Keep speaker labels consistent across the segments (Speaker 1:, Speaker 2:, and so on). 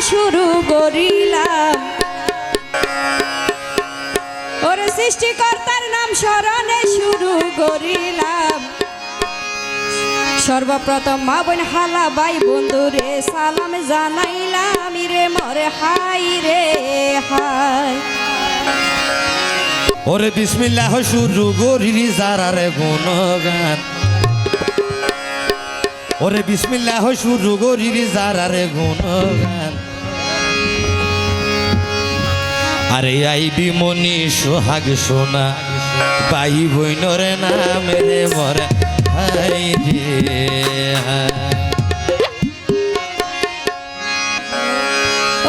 Speaker 1: শুরু করিলাম ওর সৃষ্টিকর্তার নাম স্মরণে শুরু করিলাম সর্বপ্রথম মা বোন হালা ভাই বন্ধুরে সালাম জানাইলাম রে মরে হাই রে হাই
Speaker 2: ওরে বিসমিল্লাহ শুরু করিলি যারারে গুণগান ওরে বিসমিল্লাহ শুরু করিলি যারারে গুণগান আরে আইবি মনি সোহাগ সোনা ভাই বইনরে নামে রে মরে হাই রে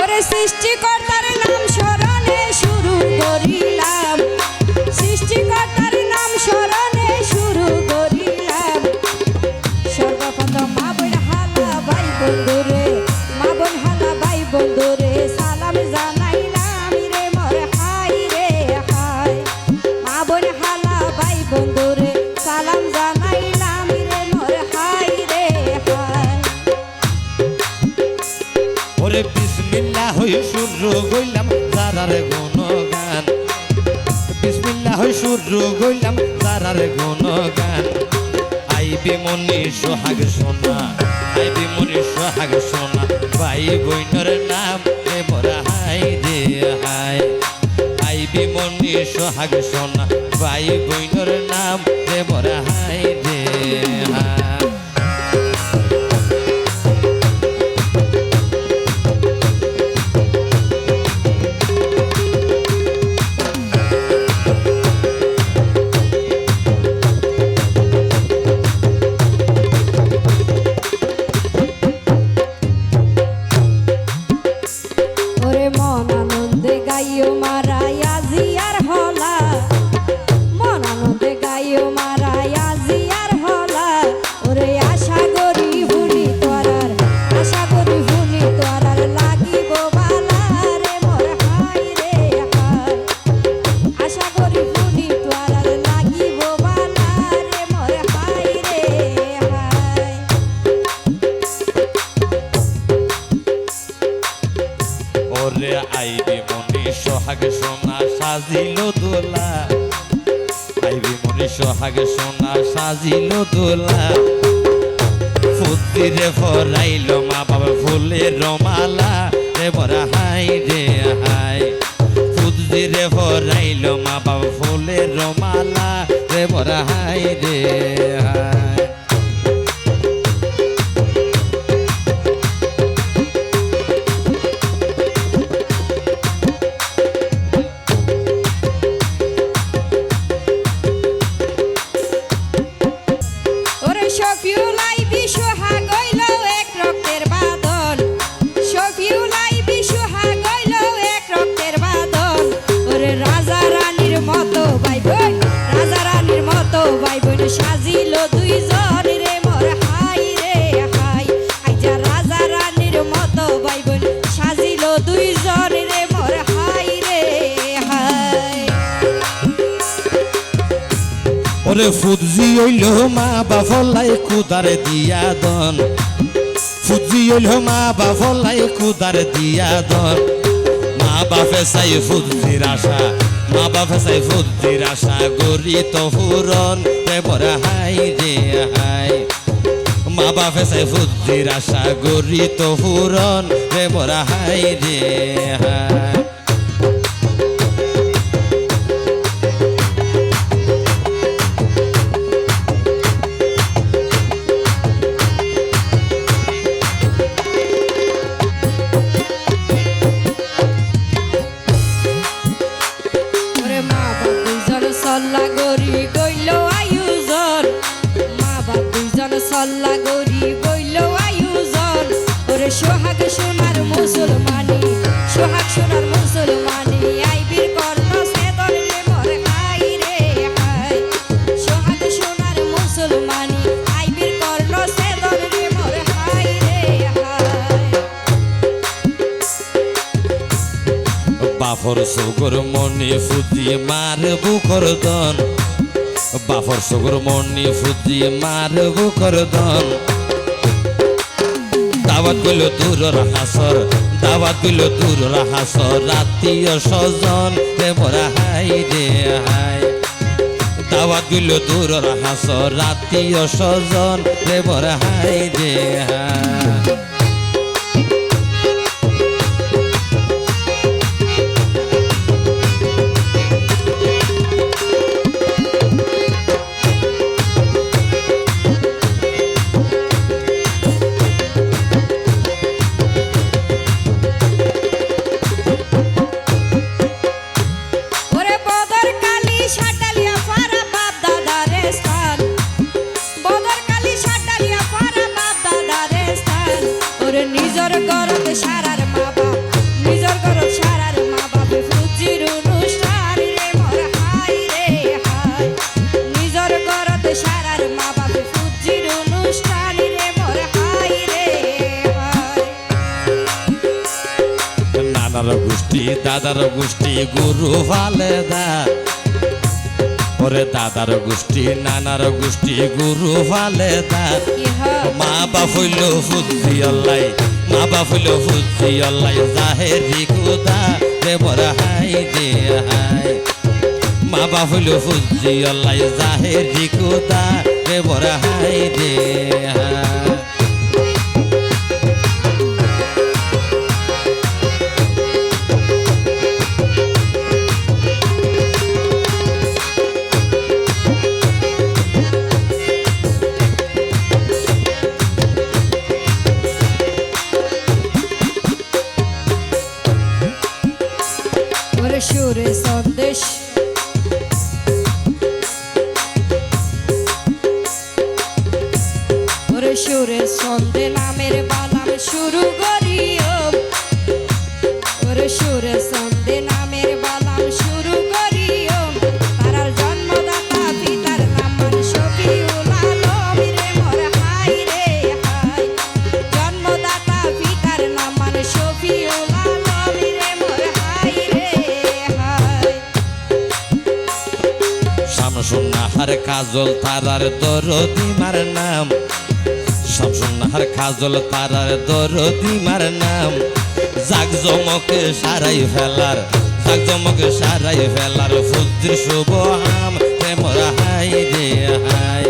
Speaker 1: ওরে সৃষ্টিকর্তার নাম স্মরণে শুরু করিলাম সৃষ্টিকর্তার নাম স্মরণে শুরু করিলাম সর্বপ্রথম মা বোন হালা ভাই বন্ধুরে মা বোন হালা ভাই বন্ধুরে সালাম জানাইলাম রে মরে হাই রে হাই মা বোন হালা ভাই বন্ধুরে সালাম জানাইলাম রে মরে হাই রে হাই
Speaker 2: ওরে বিসমিল্লাহ শুরু কইলাম যারারে গুণগান বিসমিল্লাহ শুরু কইলাম যারারে গুণগান আইবি মনি সোহাগ সোনা আইবি মনি সোহাগ সোনা ভাই বইনর নাম রে মোরা হাই রে হাই আইবি মনি সোহাগ সোনা ভাই বইনর নাম রে মোরা হাই রে হাই
Speaker 1: ওরে মন আনন্দে গাইও মারাই আজি আর হলা মন আনন্দে গাইও মারাই আজি আর হলা ওরে আশা করি ভুলি তোরার আশা করি ভুলি তোরার লাগিব বালা রে মোর হাই রে হাই আশা করি ভুলি তোরার লাগিব বালা রে মোর হাই রে হাই
Speaker 2: ওরে আইবি মনি সোহাগ সোনা সাজিল দোলা আইবি মনি সোহাগ সোনা সাজিল দোলা ফুতিরে ফরাইল মা বাবা ফুলের রমালা রে মোরা হাই রে হাই ফুতিরে ফরাইল মা বাবা ফুলের রমালা রে মোরা হাই রে হাই
Speaker 1: ওরে শফিউলাই বিশ্বহাগ হইল এক রক্তের বাঁধন শফিউলাই বিশ্বহাগ হইল এক রক্তের বাঁধন ওরে রাজা রানীর মতো ভাই বোন রাজা রানীর মতো ভাই বোন সাজিল দুইজন রে মোর হাই রে হাই আইজা রাজা রানীর মতো ভাই বোন সাজিল দুইজন রে মোর হাই রে হাই
Speaker 2: ওরে ফুজি হইল মা বাফলাই কুদারে দিয়া দন ফুজি হইল মা বাফলাই কুদারে দিয়া দন মা বাপে চাই ফুজির আশা মা বাপে চাই ফুজির আশা গরি তো ফুরন রে মোরা হাই রে হাই মা বাপে চাই ফুজির আশা গরি তো ফুরন রে মোরা হাই রে হাই
Speaker 1: ওরে মা বাপ দুইজন সল্লা গরি গইল আয়ুজন মা বাপ দুইজন সল্লা গরি গইল আয়ুজন ওরে সোহাগ সোনার মুসলমানি সোহাগ সোনার মুসলমানি আইবির কর্ণ সেদন রে মোর হাই রে হাই সোহাগ সোনার মুসলমানি আইবির কর্ণ সেদন রে মোর হাই রে হাই
Speaker 2: বাফর সগর মনি ফুজি মার বুকর দন বাফর সগর মনি ফুজি মার বুকর দন দাওয়াত গইল দূরর হাসর, দাওয়াত গইল দূরর হাসর, আত্মীয় স্বজন রে মোরা হাই রে হাই। দাওয়াত গইল দূরর হাসর, আত্মীয় স্বজন রে মোরা হাই রে হাই।
Speaker 1: ওরে বদর কালী সাটালিয়া পারা বাপ দাদার স্থান, বদর কালী সাটালিয়া পারা বাপ দাদার স্থান। ওরে নিজর গরত সারার মা বাপ, নিজর গরত সারার মা বাপ ফুজির অনুষ্ঠান রে মোর হাই রে হাই। নিজর গরত সারার মা বাপ ফুজির অনুষ্ঠান রে মোর হাই রে হাই।
Speaker 2: নানার গোষ্ঠী দাদার গোষ্ঠী গুরু ফালে দা, ওরে দাদার গোষ্ঠী নানার গোষ্ঠী গুরু ফালে দা।
Speaker 1: ইহা
Speaker 2: মা বাপ হইল ফুজি আল্লাই, মা বাপ হইল ফুজি আল্লাই, জাহেরি খুদা রে মোরা হাই রে হাই। মা বাপ হইল ফুজি আল্লাই, জাহেরি খুদা রে মোরা হাই রে হাই।
Speaker 1: ওরে সুরে সন্দেশ, ওরে সুরে সন্দে নামের বালাম শুরু করিও। ওরে সুরে সন্দে নামের বালাম শুরু করিও। তারার জন্মদাতা পিতার নাম মান শফিউল আলম রে মোর হাই রে হাই। জন্মদাতা পিতার নাম মান শফিউল আলম রে মোর হাই রে হাই।
Speaker 2: শামসুন্নাহার কাজল তারার দরদিমার নাম, শামসুন্নাহার কাজল তারার দরদিমার নাম। জাকজমকে সারাই ফেলার, জাকজমকে সারাই ফেলার ফুজির শুভ হাম রে মোরা হাই রে হাই।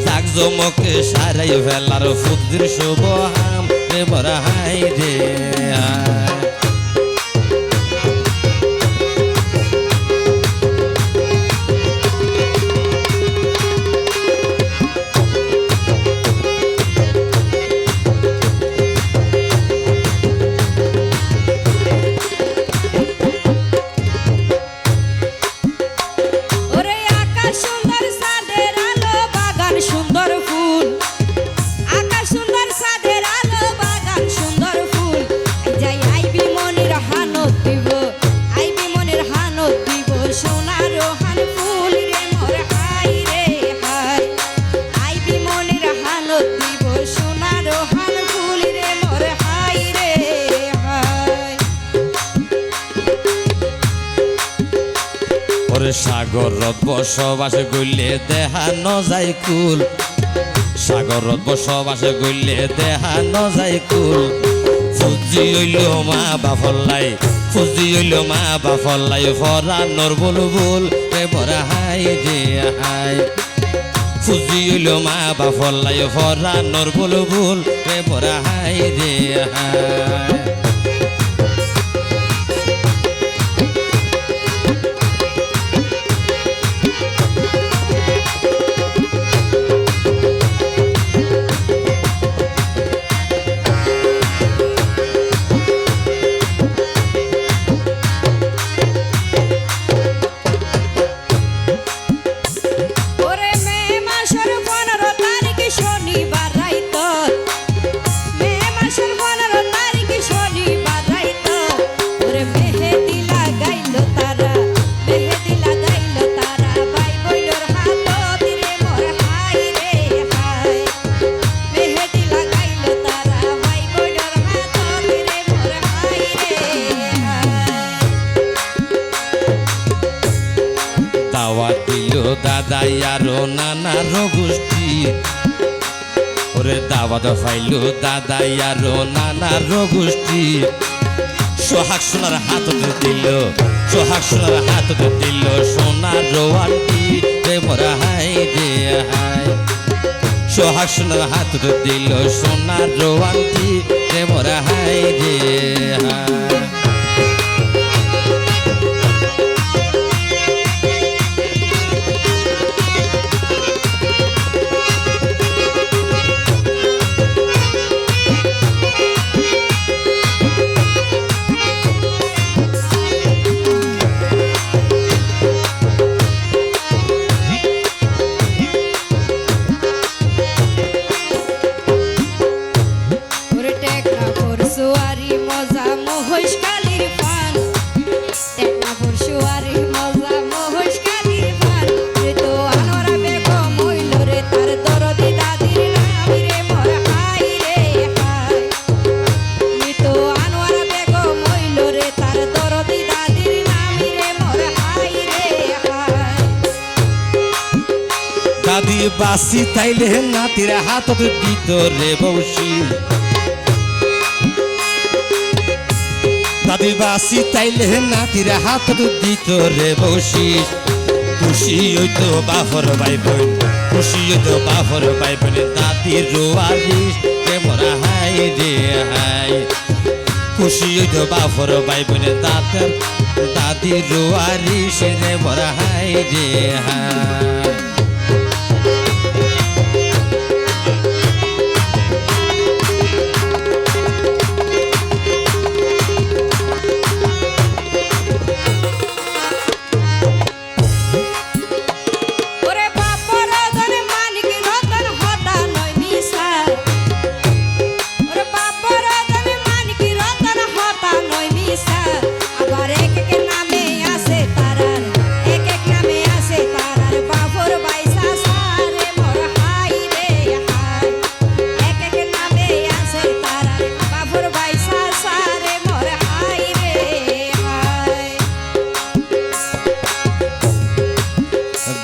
Speaker 2: জাকজমকে সারাই ফেলার ফুজির শুভ হাম রে মোরা হাই রে হাই।
Speaker 1: ওরে আকাশ সুন্দর চাঁদের আলো বাগান সুন্দর ফুল, আকাশ সুন্দর চাঁদের আলো বাগান সুন্দর ফুল। যাই আইবি মনির হানত দিব, আইবি মনির হানত দিব সোনার হান ফুল রে মোর হাই রে হাই। আইবি মনির হানত দিব সোনার হান ফুল রে মোর হাই রে হাই।
Speaker 2: ওরে সাগরত বসবাস গইলে দেহা ন যায় কুল, সাগরত বসবাস গইলে দেহা ন যায় কুল। ফুজি হইল মা বাফল্লাই, ফুজি হইল মা বাফল্লাই, ফরানোর বুলবুল রে মোরা হাই রে হাই। ফুজি হইল মা বাফল্লাই, ফরানোর বুলবুল রে মোরা হাই রে হাই।
Speaker 1: ওরে মে মাসের 15 তারিখ শনিবার রাইত, মে মাসের 15 তারিখ শনিবার রাইত। ওরে মেহেদি লাগাইলো তারা, মেহেদি লাগাইলো তারা, ভাই বইলোর হাতত রে মোর হাই রে হাই। মেহেদি লাগাইলো তারা, ভাই বইলোর হাতত রে মোর হাই রে হাই।
Speaker 2: দাওয়াত দিল দাদাই আরো নানার গোষ্ঠী, ওরে ওরে দাওয়াত ফাইলো দাদাই আরো নানার গোষ্ঠী সোহাগ সোনার হাত দিল সোহাগ সোনার হাত দিল সোনার আন্টি রে মোরা হাই রে হাই সোহাগ সোনার হাত দিল সোনার আন্টি রে মোরা হাই রে হাই দাদি বাসি তাইলে নাতির হাত দিত রে বৌসি দাদি বাসি তাইলে নাতির হাত দিত রে বৌসি খুশি হইতো বাফর ভাই বোন খুশি হইতো বাফর ভাই বোন দাদির রোয়ারিস রে মোরা হাই রে হাই খুশি হইতো বাফর ভাই বোন দাদির রোয়ারিস রে মোরা হাই রে হাই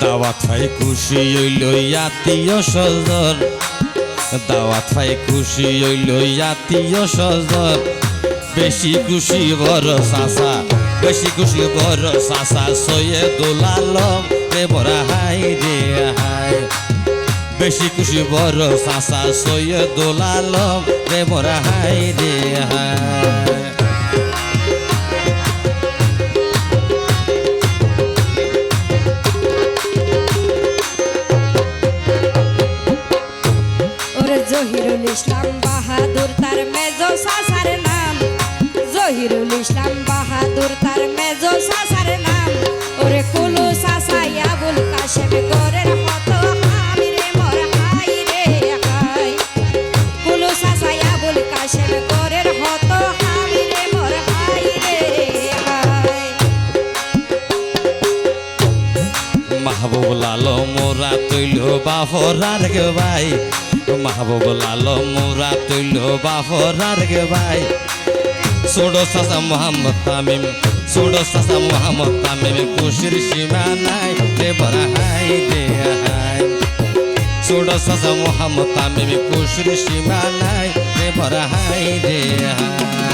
Speaker 2: দাওয়াত পাই খুশি হইল আত্মীয় স্বজন দাওয়াত পাই খুশি হইল আত্মীয় স্বজন বেশি খুশি বড় চাচা বেশি খুশি বড় চাচা সৈয়দুল আলম রে মোরা হাই রে হাই বেশি খুশি বড় চাচা সৈয়দুল আলম রে মোরা হাই রে হাই
Speaker 1: জহিরুল ইসলাম বাহাদুর তার মেজো সাসার নাম জহিরুল ইসলাম বাহাদুর তার মেজো সাসার নাম ওরে কুলু সাসাই আবুল কাশেম গোরের হত আমি রে মোর হাই রে হাই কুলু সাসাই আবুল কাশেম গোরের হত আমি রে মোর হাই রে হাই
Speaker 2: মাহবুব আলম মোরা তৈল বাফরার গে ভাই মাহবুব আলম মোরা তৈল বাফরার গে ভাই ছোড়ো চাচা মোহাম্মদ তামিম ছোড়ো চাচা মোহাম্মদ তামিম খুশির সীমা নাই রে বড় হাই রে হাই ছোড়ো চাচা মোহাম্মদ তামিম খুশির সীমা নাই রে বড় হাই রে হাই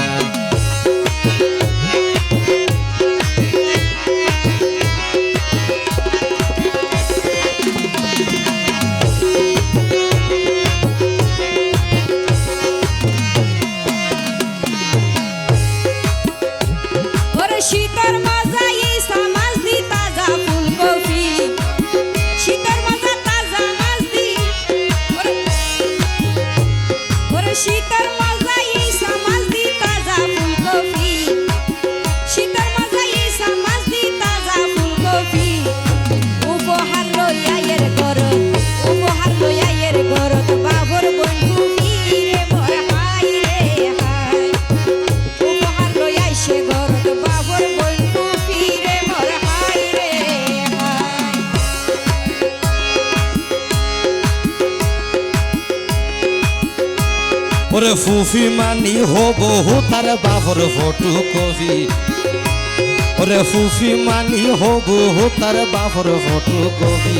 Speaker 1: শীতের মজা এই মাছ দি তাজা ফুলকপি শীতের মজা তাজা মাছ দি ওরে শীতের মজা এই মাছ দি তাজা ফুলকপি শীতের মজা এই মাছ দি তাজা ফুলকপি উপহার লইয়া এর গরত বাবুর বন্ধু রে মোর হাই রে হাই উপহার লইয়া সে গরত
Speaker 2: ওরে ফুফি মানি হব তার বাবর ফটো কপি ওরে ফুফি মানি হব তার বাবর ফটো কপি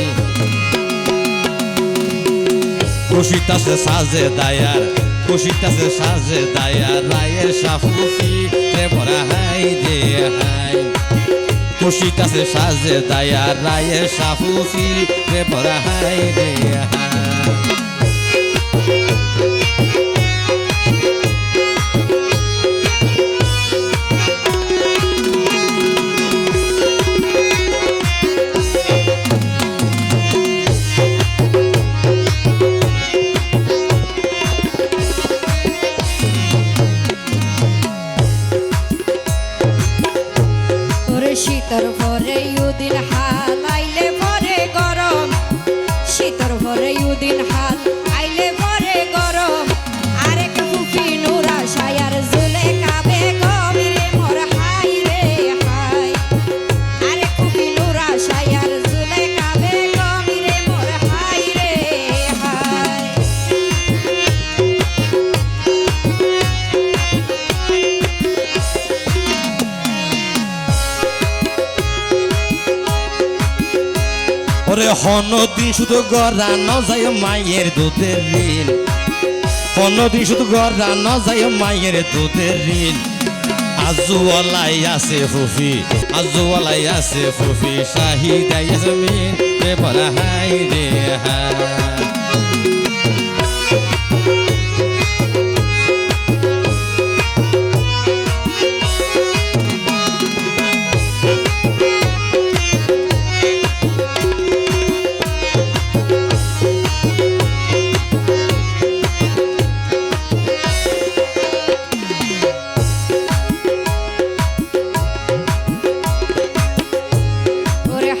Speaker 2: খুশিতাছে সাজে দায়ার খুশিতাছে সাজে দায়ার রায়ের সাফুফি রে বড় হাই রে হাই খুশিতাছে সাজে দায়ার রায়ের সাফুফি রে বড় হাই রে হাই
Speaker 1: শীতর ভরে ইউদিন হাল আইলে ভরে গরম শীতর ভরে ইউদিন হাল আইলে ভরে গরম আরেক ফুফি নুরা শায়ার জুলে কাবে গমিরে মোর হাই রে হাই আরেক ফুফি নুরা শায়ার জুলে কাবে গমিরে মোর হাই রে হাই
Speaker 2: ওরে হনদিন শুধু গড়া ন যায় মায়ের দুধের ঋণ হনদিন শুধু গড়া ন যায় মায়ের দুধের ঋণ আজুওয়ালাই আছে ফুফি আজুওয়ালাই আছে ফুফি শাহিদা ইয়াসমিন রে বলা হাই রে হাই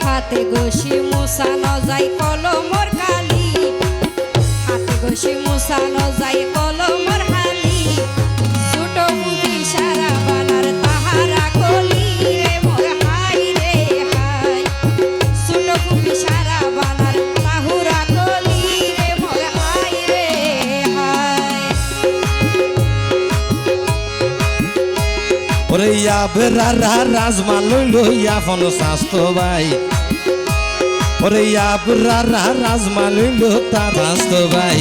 Speaker 1: হাতে ঘষি মুছানো যায় কলমর কালি হাতে ঘষি মুছানো যায় কলমর হালি ছোট ফুফি সারা বানার তাহারা কলি রে মোর হাই রে হাই ছোট ফুফি সারা বানার তাহুরা কলি রে মোর হাই রে হাই
Speaker 2: ওরে ইয়াবেরা রাজমা লইল ইয়াফন স্বাস্থ্য ভাই ওরে ইয়াবরা রাজমা লইল তার স্বাস্থ্য ভাই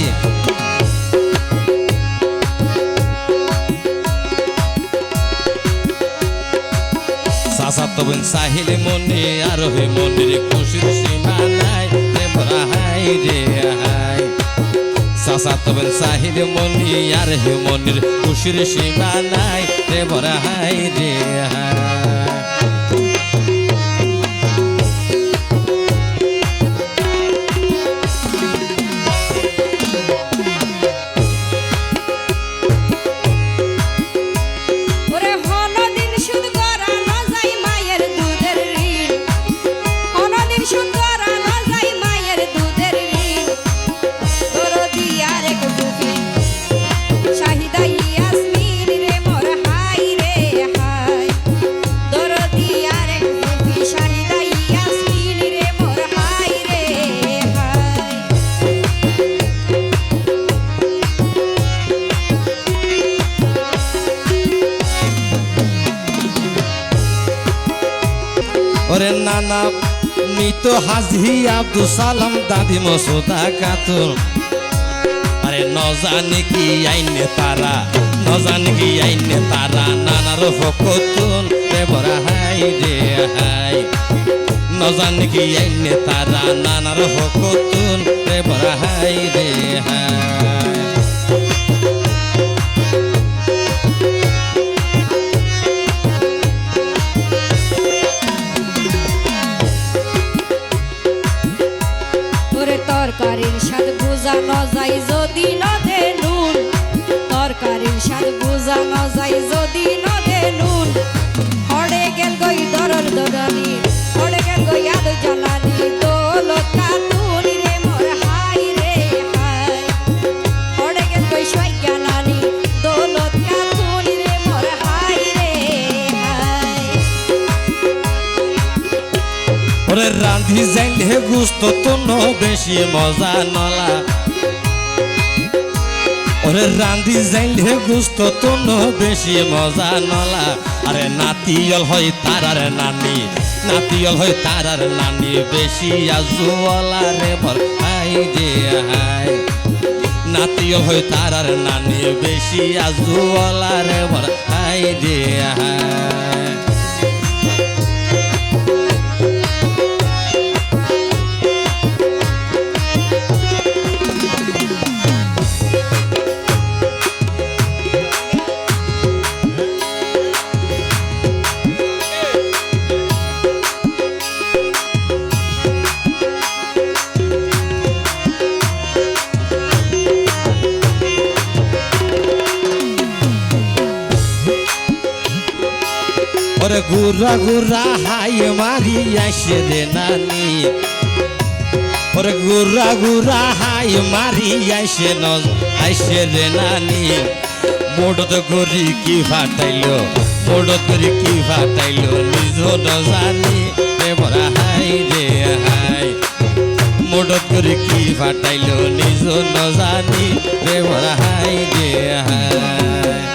Speaker 2: সাসা তবেন সাহিল মনে আর হে মনের খুশির সীমা নাই রে বড় হাই রে হাই সাসা তবেন সাহিল মনে আর হে মনের খুশির সীমা নাই রে বড় হাই রে হাই ওরে নানা মৃত হাজি আব্দুল সালাম দাদি মসুদা খাতুন আরে নজানি কি আইনে তারা নজানি কি আইনে তারা নানার ফকতুন রে বড় হাই রে হাই নজানি কি আইনে তারা নানার ফকতুন রে বড় হাই রে হাই
Speaker 1: তরকারির স্বাদ বুঝানো যায় যদি নদে নুন তরকারির স্বাদ বুঝানো যায় যদি নদে নুন হড়ে গেল গই দরর দরানি হড়ে গেল গই আদ জ্বালানি দৌলত খাতুন রে মোর হাই রে হাই হড়ে গেল গই সই জ্বালানি দৌলত খাতুন রে মোর হাই রে হাই
Speaker 2: ওরে রান্ধি যাইলে গুস্ত তো বেশি মজা নলা ওরে রান্ধি যাইলে গুস্ত তো বেশি মজা নলা আরে নাতিয়ল হয় তারার নানি নাতিয়ল হয় তারার নানি বেশি আজুওয়ালা রে বর হাই রে হাই নাতিও হয় তার আর নানি বেশি আজুওয়ালা রে বড় হাই রে হাই। ওরে গুরা গুরা হাই মারি আসে রে নানি, ওরে গুরা গুরা হাই মারি আসে রে নানি। মোড়ত করি কি ফাটাইলো, মোড়ত করি কি ফাটাইলো নিজ জানি রে বড়া হাই রে হাই। মোড়ত করি কি ফাটাইলো নিজ জানি রে বড়া হাই রে হাই।